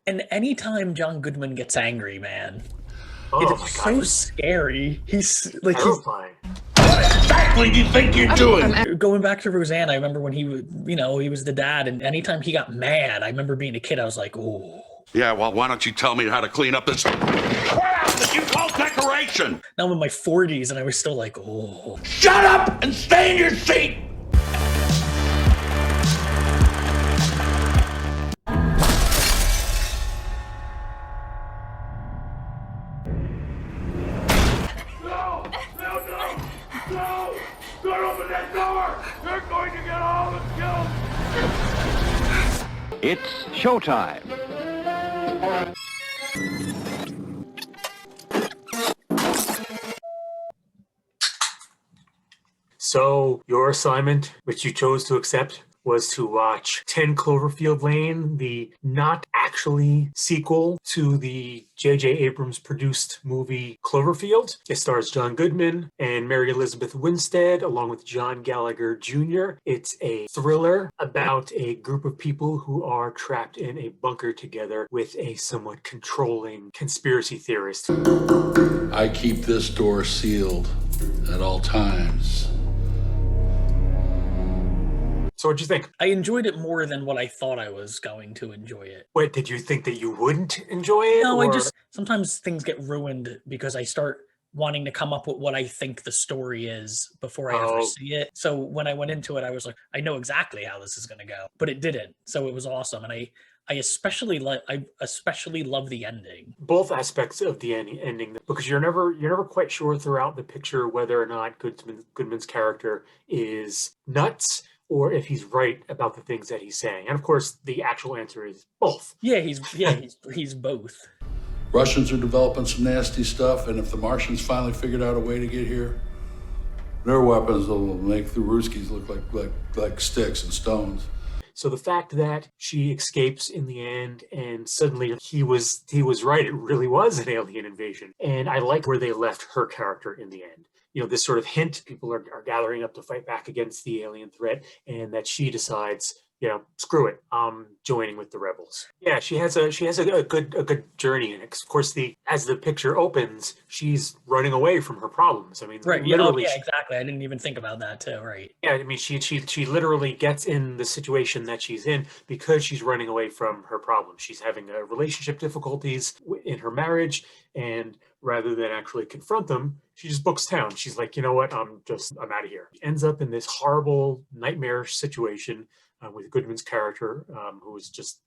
And anytime John Goodman gets angry, man, it Oh is my God, so he's scary. He's terrifying. Exactly do you think you're doing? going back to Roseanne. I remember when he was, he was the dad, and anytime he got mad, I remember being a kid, I was like, oh. Yeah, well, why don't you tell me how to clean up this crap that you call decoration? Now I'm in my 40s, and I was still like, oh. Shut up and stay in your seat! No! No, no! No! Don't open that door! You're going to get all the kills! It's showtime. So your assignment, which you chose to accept, was to watch 10 Cloverfield Lane, the not actually sequel to the J.J. Abrams produced movie Cloverfield. It stars John Goodman and Mary Elizabeth Winstead, along with John Gallagher Jr. It's a thriller about a group of people who are trapped in a bunker together with a somewhat controlling conspiracy theorist. I keep this door sealed at all times. So what'd you think? I enjoyed it more than what I thought I was going to enjoy it. Wait, did you think that you wouldn't enjoy it? No, I or- just sometimes things get ruined because I start wanting to come up with what I think the story is before I ever Oh. see it. So when I went into it, I was like, I know exactly how this is going to go, but it didn't. So it was awesome, and I especially love the ending. both aspects of the ending, because you're never quite sure throughout the picture whether or not Goodman's character is nuts or if he's right about the things that he's saying. And of course, the actual answer is both. Yeah, he's both. Russians are developing some nasty stuff, and if the Martians finally figured out a way to get here, their weapons will make the Ruskies look like sticks and stones. So the fact that she escapes in the end and suddenly he was right, it really was an alien invasion. And I like where they left her character in the end. This sort of hint, people are gathering up to fight back against the alien threat, and that she decides, screw it, I'm joining with the rebels. Yeah, she has a good journey, and of course, as the picture opens, she's running away from her problems. I mean, Right. literally, Yeah, exactly. I didn't even think about that too. Right. yeah, I mean, she literally gets in the situation that she's in because she's running away from her problems. She's having relationship difficulties in her marriage, and rather than actually confront them, she just books town. She's like, you know what, I'm out of here. Ends up in this horrible, nightmarish situation with Goodman's character, who is just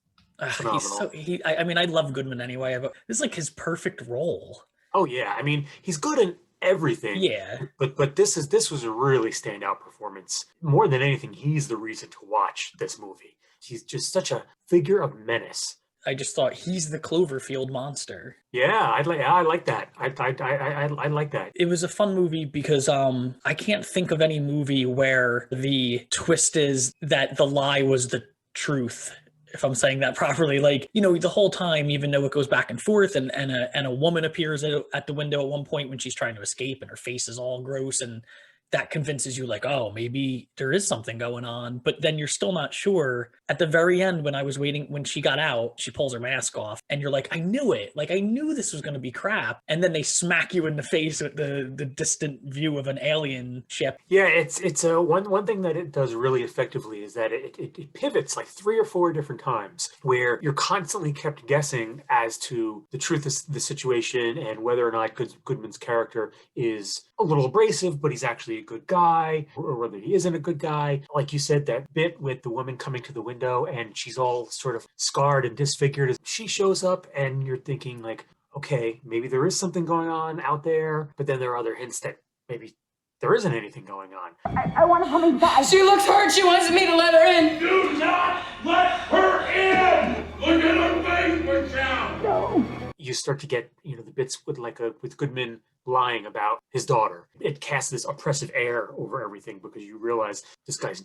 phenomenal. I mean, I love Goodman anyway, but this is like his perfect role. Oh yeah, I mean, he's good in everything. Yeah. But this was a really standout performance. More than anything, he's the reason to watch this movie. He's just such a figure of menace. I just thought he's the Cloverfield monster. Yeah, I like that. I like that. It was a fun movie because I can't think of any movie where the twist is that the lie was the truth. If I'm saying that properly, like, the whole time, even though it goes back and forth, and a woman appears at the window at one point when she's trying to escape, and her face is all gross, and that convinces you, like, oh, maybe there is something going on, but then you're still not sure. At the very end, when I was waiting, when she got out, she pulls her mask off, and you're like, I knew it. Like, I knew this was going to be crap. And then they smack you in the face with the distant view of an alien ship. Yeah, it's a one thing that it does really effectively is that it pivots like 3 or 4 different times where you're constantly kept guessing as to the truth of the situation and whether or not Goodman's character is a little abrasive, but he's actually a good guy, or whether he isn't a good guy. Like you said, that bit with the woman coming to the window and she's all sort of scarred and disfigured as she shows up, and you're thinking like, okay, maybe there is something going on out there, but then there are other hints that maybe there isn't anything going on. I want to come inside. She looks hurt. She wants me to let her in. Do not let her in! Look at her face, Michelle! No. You start to get, the bits with Goodman lying about his daughter. It casts this oppressive air over everything because you realize this guy's,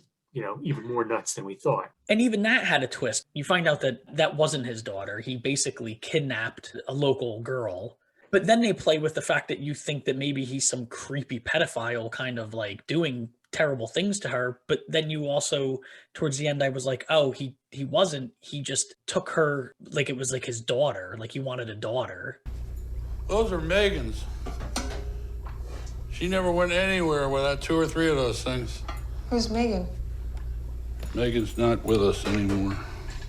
even more nuts than we thought. And even that had a twist. You find out that that wasn't his daughter. He basically kidnapped a local girl. But then they play with the fact that you think that maybe he's some creepy pedophile kind of like doing terrible things to her. But then you also, towards the end, I was like, oh, he wasn't. He just took her like it was like his daughter. Like he wanted a daughter. Those are Megan's. She never went anywhere without 2 or 3 of those things. Who's Megan? Megan's not with us anymore.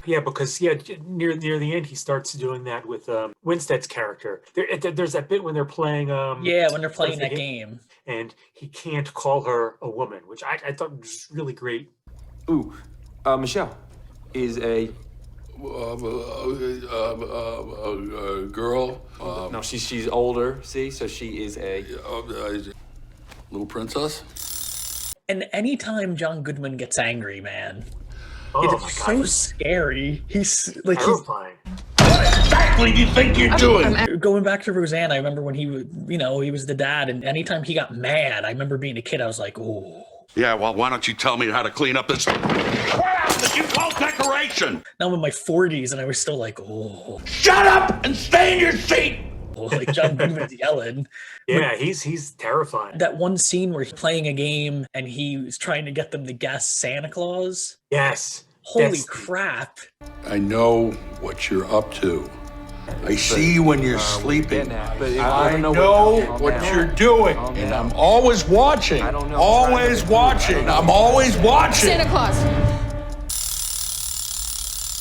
Yeah, because near the end he starts doing that with Winstead's character. There's that bit when they're playing. When they're playing that game, and he can't call her a woman, which I thought was really great. Ooh, Michelle is a girl. no. She's older. See, so she is a Little princess. and anytime John Goodman gets angry, man, Oh it's my God, so scary. He's like terrifying. What exactly do you think you're doing? going back to Roseanne. I remember when he was the dad, and anytime he got mad, I remember being a kid, I was like, oh. Yeah, well, why don't you tell me how to clean up this crap that you call decoration? Now I'm in my 40s, and I was still like, oh. Shut up and stay in your seat! Like John Goodman's yelling. Yeah, he's terrifying. That one scene where he's playing a game and he was trying to get them to guess Santa Claus. Yes. Holy crap. I know what you're up to. I see you when you're sleeping. I know what you're doing. And I'm always watching. Always watching. I'm always watching. Santa Claus.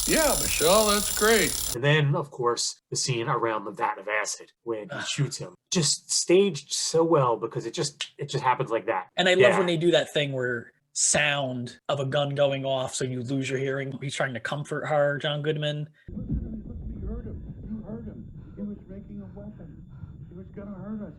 Yeah, Michelle, that's great. And then, of course, the scene around the vat of acid when he shoots him, just staged so well because it just happens like that. And I love when they do that thing where sound of a gun going off so you lose your hearing. He's trying to comfort her, John Goodman. You heard him. He was making a weapon. He was gonna hurt us.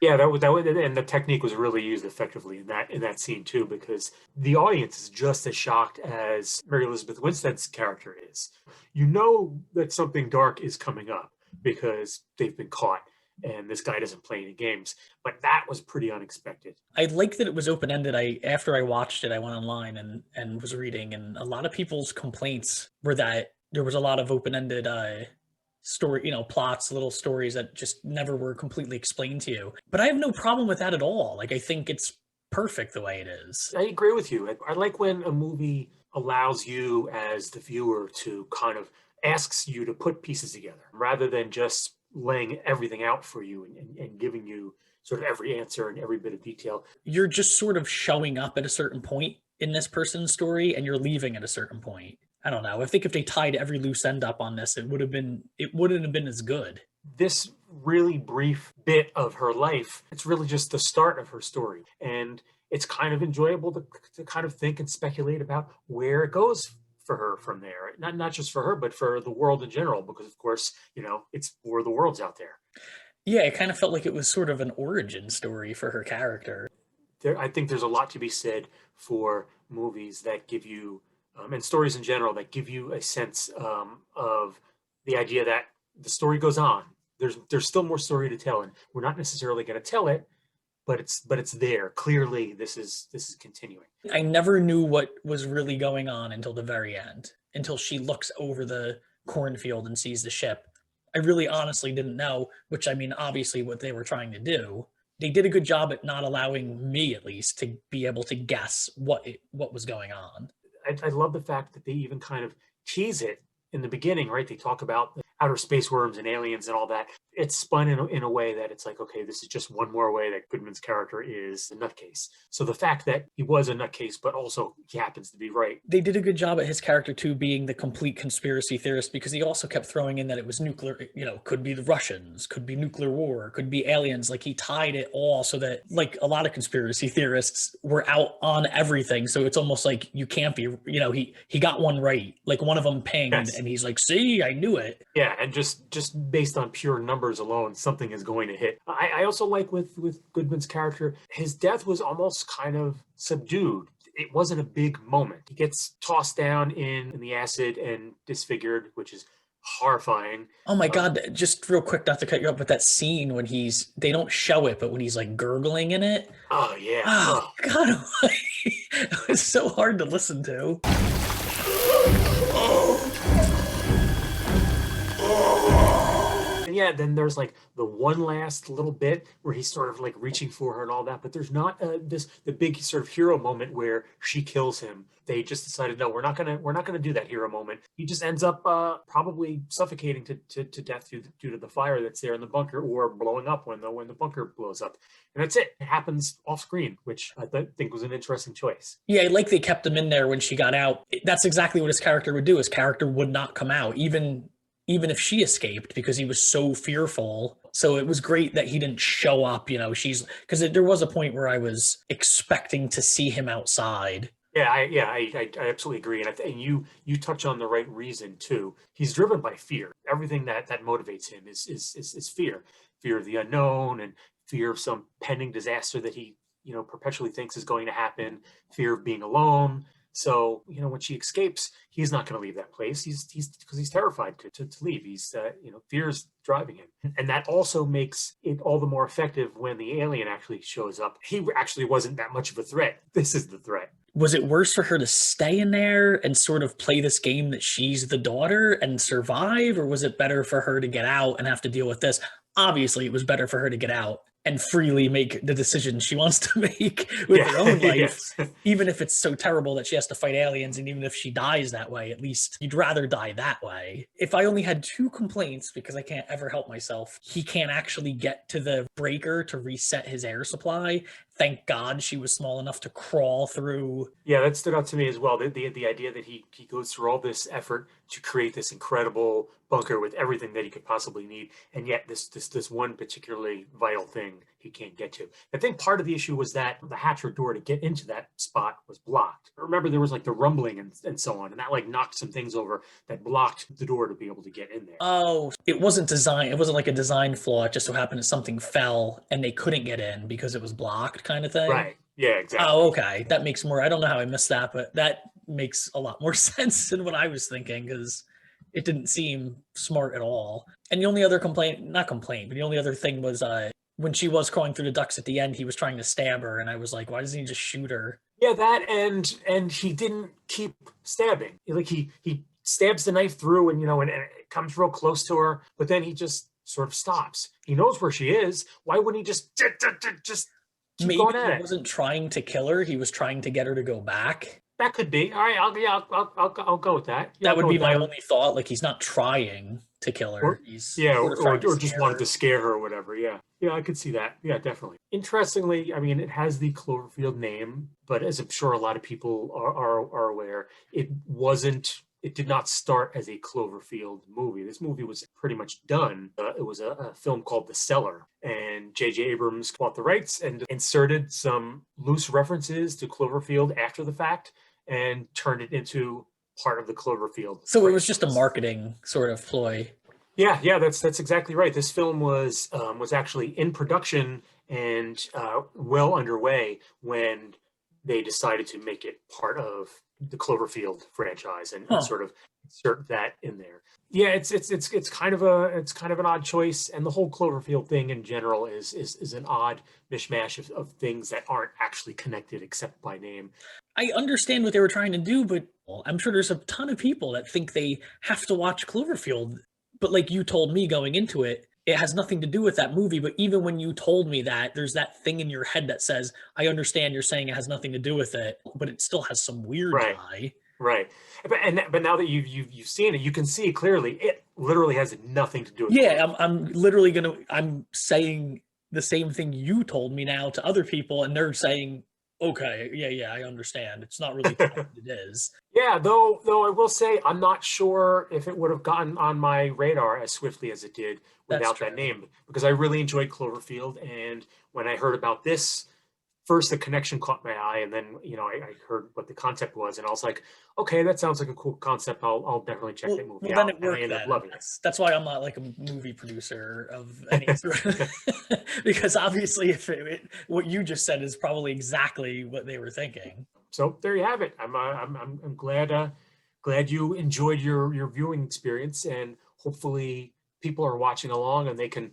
Yeah, that was, and the technique was really used effectively in that scene too, because the audience is just as shocked as Mary Elizabeth Winstead's character is. You know that something dark is coming up because they've been caught, and this guy doesn't play any games. But that was pretty unexpected. I like that it was open-ended. After I watched it, I went online and was reading, and a lot of people's complaints were that there was a lot of open-ended story, plots, little stories that just never were completely explained to you. But I have no problem with that at all. Like, I think it's perfect the way it is. I agree with you. I like when a movie allows you as the viewer to kind of asks you to put pieces together rather than just laying everything out for you and giving you sort of every answer and every bit of detail. You're You're just sort of showing up at a certain point in this person's story and you're leaving at a certain point. I don't know. I think if they tied every loose end up on this, it wouldn't have been as good. This really brief bit of her life, it's really just the start of her story. And it's kind of enjoyable to kind of think and speculate about where it goes for her from there. Not just for her, but for the world in general, because of course, it's for the worlds out there. Yeah, it kind of felt like it was sort of an origin story for her character. I think there's a lot to be said for movies that give you, and stories in general, that give you a sense of the idea that the story goes on. There's still more story to tell, and we're not necessarily going to tell it, but it's there. Clearly, this is continuing. I never knew what was really going on until the very end, until she looks over the cornfield and sees the ship. I really honestly didn't know, which I mean, obviously what they were trying to do. They did a good job at not allowing me, at least, to be able to guess what was going on. I love the fact that they even kind of tease it in the beginning, right? They talk about the outer space worms and aliens and all that. It's spun in a way that it's like, okay, this is just one more way that Goodman's character is a nutcase. So the fact that he was a nutcase, but also he happens to be right. They did a good job at his character, too, being the complete conspiracy theorist, because he also kept throwing in that it was nuclear, could be the Russians, could be nuclear war, could be aliens. Like, he tied it all so that, like, a lot of conspiracy theorists were out on everything. So it's almost like you can't be, he got one right. Like, one of them pinged, yes. And he's like, see, I knew it. Yeah, and just based on pure numbers alone, something is going to hit. I also like with Goodman's character, his death was almost kind of subdued. It wasn't a big moment. He gets tossed down in the acid and disfigured, which is horrifying. Oh my God, just real quick, not to cut you up, but that scene when they don't show it, but when he's like gurgling in it. Oh yeah. Oh God, it was so hard to listen to. And yeah, then there's like the one last little bit where he's sort of like reaching for her and all that, but there's not the big sort of hero moment where she kills him. They just decided, no, we're not gonna do that hero moment. He just ends up probably suffocating to death due to the fire that's there in the bunker, or blowing up when the bunker blows up. And that's it. It happens off screen, which I think was an interesting choice. Yeah, like they kept him in there when she got out. That's exactly what his character would do. His character would not come out, even if she escaped, because he was so fearful. So it was great that he didn't show up, because there was a point where I was expecting to see him outside. Yeah, I absolutely agree. And you touch on the right reason too. He's driven by fear. Everything that motivates him is fear of the unknown, and fear of some pending disaster that he, perpetually thinks is going to happen, fear of being alone. So, when she escapes, he's not going to leave that place. He's because he's terrified to leave. He's, fear is driving him. And that also makes it all the more effective when the alien actually shows up. He actually wasn't that much of a threat. This is the threat. Was it worse for her to stay in there and sort of play this game that she's the daughter and survive? Or was it better for her to get out and have to deal with this? Obviously, it was better for her to get out and freely make the decisions she wants to make with her own life, yes. Even if it's so terrible that she has to fight aliens, and even if she dies that way, at least you'd rather die that way. If I only had 2 complaints, because I can't ever help myself, he can't actually get to the breaker to reset his air supply. Thank God she was small enough to crawl through. Yeah, that stood out to me as well. The idea that he goes through all this effort to create this incredible bunker with everything that he could possibly need, and yet this one particularly vital thing he can't get to. I think part of the issue was that the hatcher door to get into that spot was blocked. Remember, there was like the rumbling and so on, and that like knocked some things over that blocked the door to be able to get in there. Oh, it wasn't design. It wasn't like a design flaw. It just so happened that something fell and they couldn't get in because it was blocked, kind of thing. Right. Yeah, exactly. Oh, okay. That makes more. I don't know how I missed that, but that makes a lot more sense than what I was thinking, because it didn't seem smart at all. And the only other but the only other thing was when she was crawling through the ducts at the end, he was trying to stab her, and I was like, why doesn't he just shoot her? Yeah, that and he didn't keep stabbing. Like he stabs the knife through, and and it comes real close to her, but then he just sort of stops. He knows where she is. Why wouldn't he just keep Maybe going at he it? wasn't trying to kill her. He was trying to get her to go back. That could be. All right, I'll go with that. Yeah, That would be my only thought. Like, he's not trying to kill her. Or, He's or trying to just scare wanted her. to scare her or whatever. Yeah, I could see that. Yeah, definitely. Interestingly, I mean, it has the Cloverfield name, but as I'm sure a lot of people are aware, it did not start as a Cloverfield movie. This movie was pretty much done. It was a film called The Cellar, and J.J. Abrams bought the rights and inserted some loose references to Cloverfield after the fact and turned it into part of the Cloverfield. So it was just a marketing sort of ploy. Yeah, that's exactly right. This film was actually in production and well underway when they decided to make it part of the Cloverfield franchise and sort of insert that in there. Yeah, it's kind of an odd choice, and the whole Cloverfield thing in general is an odd mishmash of things that aren't actually connected except by name. I understand what they were trying to do, but I'm sure there's a ton of people that think they have to watch Cloverfield. But like you told me going into it, it has nothing to do with that movie. But even when you told me that, there's that thing in your head that says, I understand you're saying it has nothing to do with it, but it still has some weird tie. Right. But now that you've seen it, you can see clearly it literally has nothing to do with it. Yeah, I'm saying the same thing you told me now to other people, and they're saying, okay, yeah, I understand. It's not really what it is. Yeah, though I will say I'm not sure if it would have gotten on my radar as swiftly as it did without that name, because I really enjoyed Cloverfield, and when I heard about this, first the connection caught my eye, and then I heard what the concept was, and I was like, okay, that sounds like a cool concept. I'll definitely check that movie out. Then it worked. And I ended up loving it. That's why I'm not like a movie producer of any sort, because obviously, if what you just said is probably exactly what they were thinking. So there you have it. I'm glad you enjoyed your viewing experience, and hopefully people are watching along and they can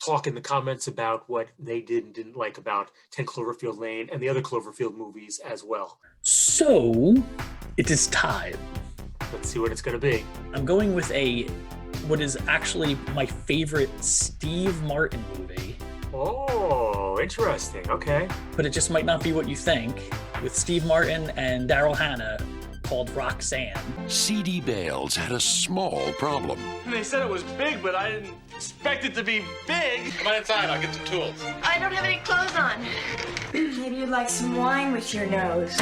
talk in the comments about what they did and didn't like about 10 Cloverfield Lane and the other Cloverfield movies as well. So it is time. Let's see what it's going to be. I'm going with a what is actually my favorite Steve Martin movie. Oh, interesting. Okay. But it just might not be what you think. With Steve Martin and Daryl Hannah, called Roxanne. C.D. Bales had a small problem. They said it was big, but I didn't expect it to be big. Come on inside, I'll get some tools. I don't have any clothes on. Maybe you'd like some wine with your nose.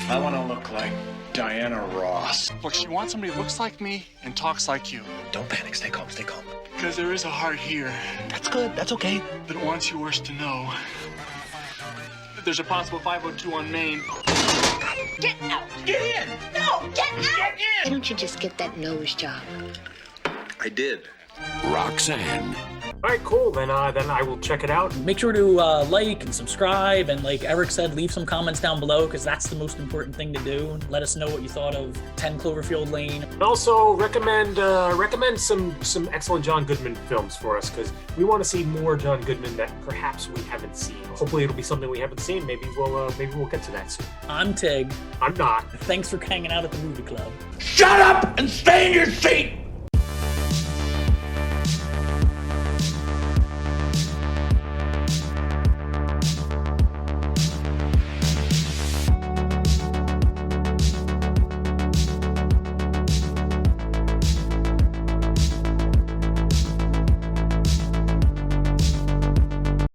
I want to look like Diana Ross. Look, she wants somebody who looks like me and talks like you. Don't panic, stay calm, stay calm. Because there is a heart here. That's good, that's okay. That wants yours to know that there's a possible 502 on Main. Get out! Get in! No, get out! Get in! Why don't you just get that nose job? I did. Roxanne. All right, cool. Then I will check it out. Make sure to like and subscribe, and like Eric said, leave some comments down below because that's the most important thing to do. Let us know what you thought of 10 Cloverfield Lane. And also recommend some excellent John Goodman films for us because we want to see more John Goodman that perhaps we haven't seen. Hopefully, it'll be something we haven't seen. Maybe we'll get to that soon. I'm Tig. I'm not. Thanks for hanging out at the movie club. Shut up and stay in your seat!